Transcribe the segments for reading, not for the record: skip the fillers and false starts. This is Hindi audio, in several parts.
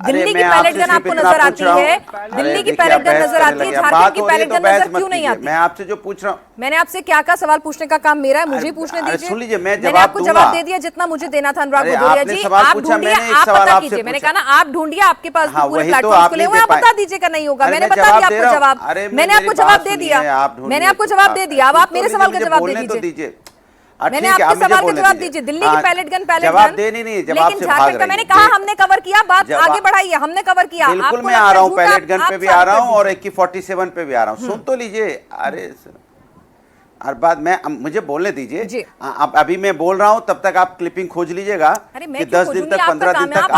दिल्ली की पैलेट गन आपको नजर आती है, दिल्ली की पैलेट गन नजर आती है, झारखंड की पैलेट गन नजर क्यों नहीं आती? मैं आपसे जो पूछ रहा हूँ, मैंने आपसे क्या सवाल पूछने का काम मेरा है, मुझे पूछने दीजिए। सुन लीजिए, मैंने आपको जवाब दे दिया जितना मुझे देना था। अनुराग भदौरिया जी, आप ढूंढिए, आप बता दीजिए। मैंने कहा ना, आप ढूंढिए, आपके पास पूरे प्लेटफॉर्म खुले हुए, आप बता दीजिएगा। नहीं होगा, मैंने बता दिया आपको जवाब, मैंने आपको जवाब दे दिया, मैंने आपको जवाब दे दिया। अब आप मेरे सवाल का जवाब दे दीजिए। मैंने आपके सवाल का जवाब दीजिए। दिल्ली की पैलेट गन जवाब दे नहीं, लेकिन झारखंड का मैंने कहा हमने कवर किया, बात आगे बढ़ाइए, हमने कवर किया। बिल्कुल मैं आ रहा हूँ, पैलेट गन पे भी आ रहा हूँ और AK-47 पे भी आ रहा हूँ, सुन तो लीजिए। अरे हर बात मैं मुझे बोलने दीजिए। अब अभी मैं बोल रहा हूँ, तब तक आप क्लिपिंग खोज लीजिएगा कि 10 दिन तक 15 दिन तक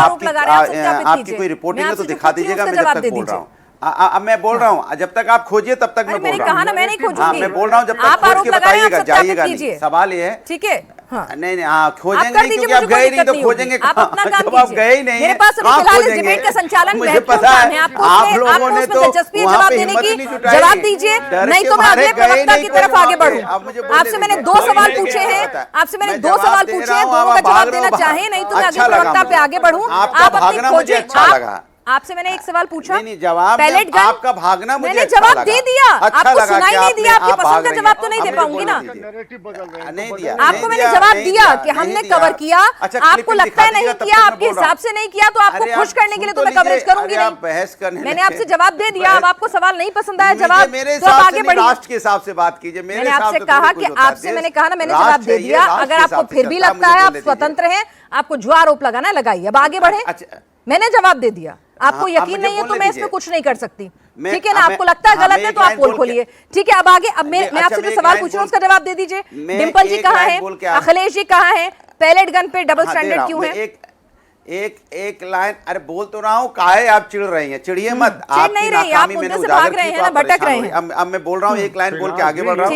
आपकी कोई रिपोर्टिंग है तो दिखा दीजिएगा। मैं जब तक बोल रहा हूँ, अब मैं बोल रहा हूँ, जब तक आप खोजिए तब तक मैं बोल रहा हूँ। मैं नहीं खोजूंगी, मैं बोल रहा हूँ, जब तक खोज के बताइएगा, जाइएगा नहीं। सवाल ये है, ठीक है? नहीं, हाँ खोजेंगे नहीं, क्योंकि आप गए नहीं तो खोजेंगे। आप अपना काम कीजिए, आप गए नहीं, मेरे पास फिलहाल इस डिबेट का संचालन मुझे पता है। आप लोगों ने तो जवाब देने की जवाब दीजिए, नहीं तो मैं अगले प्रवक्ता की तरफ आगे बढ़ूँ। आपसे मैंने 2 सवाल पूछे हैं, आपसे मैंने 2 सवाल पूछे हैं, दोनों का जवाब देना चाहे, नहीं तो मैं अगले प्रवक्ता पे आगे बढ़ूँ। आप अपनी खोजें। आपसे मैंने एक सवाल पूछा, नहीं जवाब पैलेट गन आपका भागना मुझे मैंने जवाब दे दिया, आपको सुनाई नहीं दिया, आपकी पसंद का जवाब तो नहीं दे पाऊंगी ना। नहीं दिया, आपको मैंने जवाब दिया कि हमने कवर किया, आपको लगता है नहीं किया, आपके हिसाब से नहीं किया, तो आपको खुश करने के लिए तो मैं कवरेज करूंगी नहीं। मैंने आपसे जवाब दे दिया, अब आपको सवाल नहीं पसंद आया जवाब, तो आप आगे बढ़िए। राष्ट्र के हिसाब से बात कीजिए। मैंने आपसे कहा कि आपसे मैंने कहा ना, मैंने जवाब दे दिया। अगर आपको फिर भी लगता है आप स्वतंत्र हैं, आपको जो आरोप लगाना है लगाइए, अब आगे बढ़े। मैंने जवाब दे दिया, आपको यकीन नहीं है तो मैं इसमें कुछ नहीं कर सकती, ठीक है ना? आपको लगता है गलत है तो आप पोल खोलिए, ठीक है? अब आगे, अब मैं आपसे जो सवाल पूछ रहा हूँ उसका जवाब दे दीजिए। डिंपल जी कहाँ है, अखिलेश जी कहाँ है, पैलेट गन पे डबल स्टैंडर्ड क्यों है? एक लाइन, अरे बोल तो रहा हूँ, काहे आप चिढ़ रही हैं? चिढ़िए मत, आप नहीं रही, आप मुद्दे से भाग रहे हैं ना, भटक रहे हैं। अब मैं बोल रहा हूँ, एक लाइन बोल के आगे बढ़ रहा हूँ।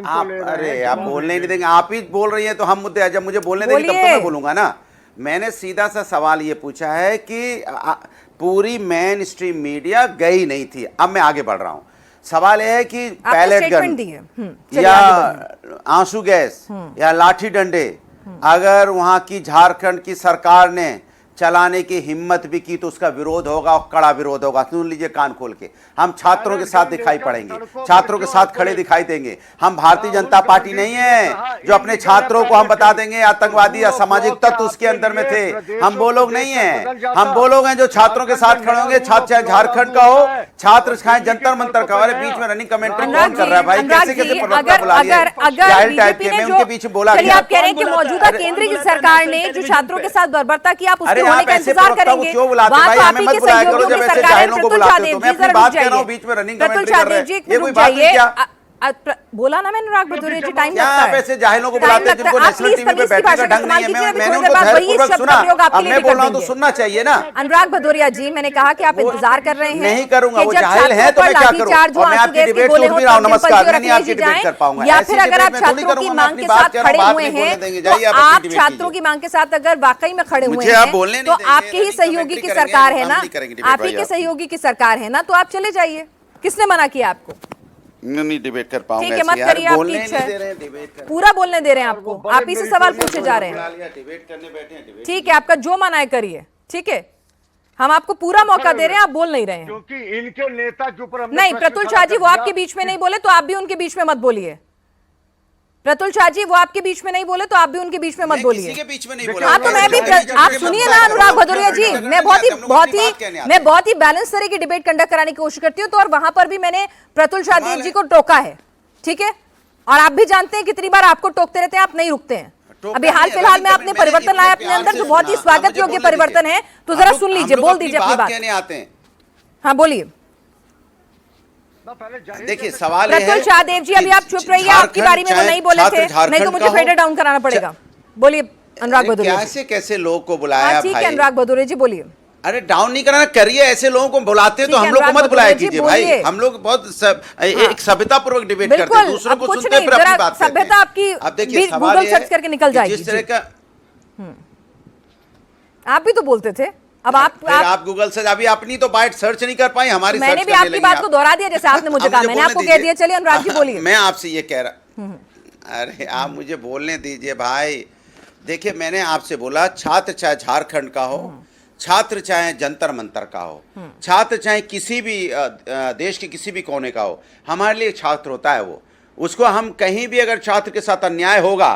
आप अरे आप बोलने नहीं देंगे, आप ही बोल रही हैं तो हम मुद्दे, जब मुझे बोलने देंगे तब तो मैं बोलूंगा ना। मैंने सीधा सा सवाल ये पूछा है कि पूरी मेन स्ट्रीम मीडिया गई नहीं थी। अब मैं आगे बढ़ रहा हूं, सवाल यह है कि पैलेट गन या आंसू गैस या लाठी डंडे अगर वहां की झारखंड की सरकार ने चलाने की हिम्मत भी की तो उसका विरोध होगा और कड़ा विरोध होगा। सुन लीजिए कान खोल के, हम छात्रों के साथ दिखाई पड़ेंगे, छात्रों के साथ खड़े दिखाई देंगे। हम भारतीय जनता पार्टी नहीं है जो अपने छात्रों को हम बता देंगे आतंकवादी या सामाजिक तत्व उसके अंदर में थे। हम वो लोग नहीं है, हम वो लोग हैं जो छात्रों के साथ खड़े होंगे। छात्र चाहे झारखंड का हो, छात्र चाहे जंतर मंतर का। अरे बीच में रनिंग कमेंट्री कौन कर रहा है भाई? कैसे कैसे प्रवक्ता बुला लिया, जाहिल टाइप के, मैं उनके पीछे बोला गया। आप कह रहे हैं कि मौजूदा केंद्रीय सरकार ने जो छात्रों के साथ बर्बरता किया, आप उसके होने का इंतजार करेंगे। क्यों बुलाते भाई? हमें मत बुलाया करो जब ऐसे जाहिलों को बुलाते हो। मैं अपनी बात कह रहा हूं, बीच में रनिंग कमेंट्री कर रहे हैं, ये कोई बात नहीं। क्या बोला ना मैंने, अनुराग भदौरिया जी, टाइम लगता है। आप ऐसे जाहिलों को बुलाते हैं जिनको नेशनल टीवी पे बैठने का ढंग नहीं है। मैंने उनको धैर्यपूर्वक सुना, अब मैं बोल रहा हूं तो सुनना चाहिए ना। अनुराग भदौरिया जी, मैंने कहा कि आप इंतजार कर रहे हैं। नहीं करूंगा, वो जाहिल है तो मैं क्या करूं? और मैं आपकी डिबेट सुन भी रहा हूं, नमस्कार, मैं नहीं आपकी डिबेट कर पाऊंगा। या फिर अगर आप छात्रों की मांग के साथ खड़े हुए हैं, तो आप छात्रों की मांग के साथ अगर वाकई में खड़े हुए हैं तो आपके ही सहयोगी की सरकार है ना, आप ही के सहयोगी की सरकार है ना, तो आप चले जाइए। किसने मना किया आपको? नहीं डिबेट कर पाऊंगा। ठीक है, मत करिए, आपकी इच्छा है। पूरा बोलने दे रहे हैं आपको, आप ही से सवाल पूछे जा रहे हैं। डिबेट करने बैठे हैं, ठीक है, आपका जो मन आए करिए, ठीक है? हम आपको पूरा मौका दे रहे हैं, आप बोल नहीं रहे हैं क्योंकि इनके नेता के ऊपर नहीं। प्रतुल शाह जी, वो आपके बीच में नहीं बोले तो आप भी उनके बीच में मत बोलिए। प्रतुल शाह जी, वो आपके बीच में नहीं बोले तो आप भी उनके बीच में मत बोलिए। किसी के बीच में नहीं बोला। हाँ, तो मैं भी, आप सुनिए ना अनुराग भदौरिया जी, मैं बहुत ही बैलेंस तरह की डिबेट कंडक्ट कराने की कोशिश करती हूँ, तो और वहां पर भी मैंने प्रतुल शाह देव जी को टोका है, ठीक है? और आप भी जानते हैं कितनी बार आपको टोकते रहते हैं, आप नहीं रुकते हैं। अभी हाल फिलहाल में आपने परिवर्तन लाया अपने अंदर, जो बहुत ही स्वागत योग्य परिवर्तन है, तो जरा सुन लीजिए, बोल दीजिए अपनी बात। हाँ बोलिए। देखिए सवाल प्रतुल शाह देव जी, अभी आप चुप रहिए, आपकी बारी में वो नहीं बोले थे, नहीं तो मुझे फेडर डाउन कराना पड़ेगा। बोलिए अनुराग भदौरिया। कैसे कैसे लोग को बुलाया? ठीक है अनुराग भदौरिया जी, बोलिए। अरे डाउन नहीं कराना, करिए। ऐसे लोगों को बुलाते तो हम लोग को मत बुलाया कीजिए भाई। हम लोग बहुत एक सभ्यतापूर्व डिबेट करते हैं, दूसरों को सुनते हैं, अपनी बात करते हैं। सभ्यता आपकी अब देखिए गूगल सर्च करके निकल जाएगी। जिस तरह का आप भी तो बोलते थे, अब आप गूगल से अभी अपनी तो बाइट सर्च नहीं कर पाई, हमारी मैंने भी आपकी बात को दोहरा दिया जैसे आपने मुझे कहा, मैंने आपको कह दिया। चलिए अनुराग जी बोलिए। मैं आपसे ये कह रहा, अरे आप मुझे बोलने दीजिए भाई। देखिए मैंने आपसे बोला छात्र चाहे झारखंड का हो, छात्र चाहे जंतर मंतर का हो, छात्र चाहे किसी भी देश के किसी भी कोने का हो, हमारे लिए छात्र होता है वो। उसको हम कहीं भी अगर छात्र के साथ अन्याय होगा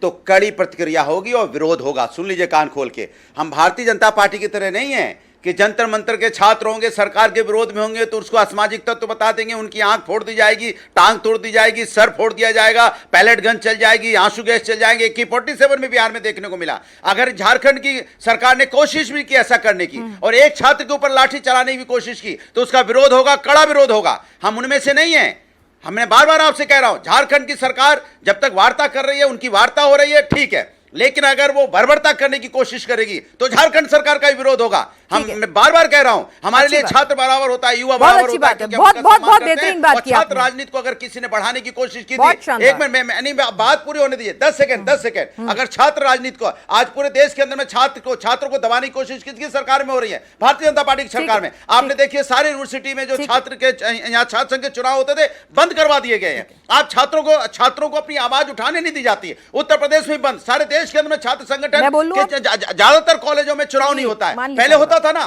तो कड़ी प्रतिक्रिया होगी और विरोध होगा। सुन लीजिए कान खोल के, हम भारतीय जनता पार्टी की तरह नहीं है कि जंतर मंतर के छात्र होंगे, सरकार के विरोध में होंगे तो उसको असामाजिक तत्व बता देंगे, उनकी आंख फोड़ दी जाएगी, टांग तोड़ दी जाएगी, सर फोड़ दिया जाएगा, पैलेट गन चल जाएगी, आंसू गैस चल जाएंगे। AK-47 में बिहार में देखने को मिला। अगर झारखंड की सरकार ने कोशिश भी की ऐसा करने की और एक छात्र के ऊपर लाठी चलाने की कोशिश की तो उसका विरोध होगा, कड़ा विरोध होगा। हम उनमें से नहीं है। हमने बार बार आपसे कह रहा हूं, झारखंड की सरकार जब तक वार्ता कर रही है, उनकी वार्ता हो रही है, ठीक है, लेकिन अगर वो बर्बरता करने की कोशिश करेगी तो झारखंड सरकार का विरोध होगा। मैं बार बार कह रहा हूं, हमारे लिए छात्र बराबर होता है, युवा बराबर होता है। बहुत बेहतरीन बात की। छात्र राजनीति को अगर किसी ने बढ़ाने की कोशिश की थी, एक मिनट बात पूरी होने दीजिए, 10 सेकंड। अगर छात्र राजनीति को आज पूरे देश के अंदर में छात्रों को दबाने की कोशिश किसकी सरकार में हो रही है? भारतीय जनता पार्टी की सरकार में। आपने देखिए सारे यूनिवर्सिटी में जो छात्र के यहाँ छात्र संघ के चुनाव होते थे बंद करवा दिए गए हैं। आप छात्रों को अपनी आवाज उठाने नहीं दी जाती है। उत्तर प्रदेश में बंद, सारे देश के अंदर में छात्र संगठन, ज्यादातर कॉलेजों में चुनाव नहीं होता है, पहले होता था ना।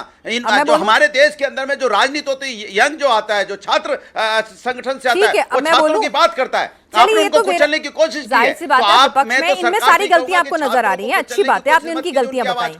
जो हमारे देश के अंदर में जो राजनीति होती है, यंग जो आता है, जो छात्र संगठन से आता है, वो छात्रों की बात करता है। आपने उनको कुचलने की कोशिश की है। जाहिर सी बात है, विपक्ष में इनमें सारी गलतियां आपको नजर आ रही हैं। अच्छी बात है, आपने उनकी गलतियां बताई।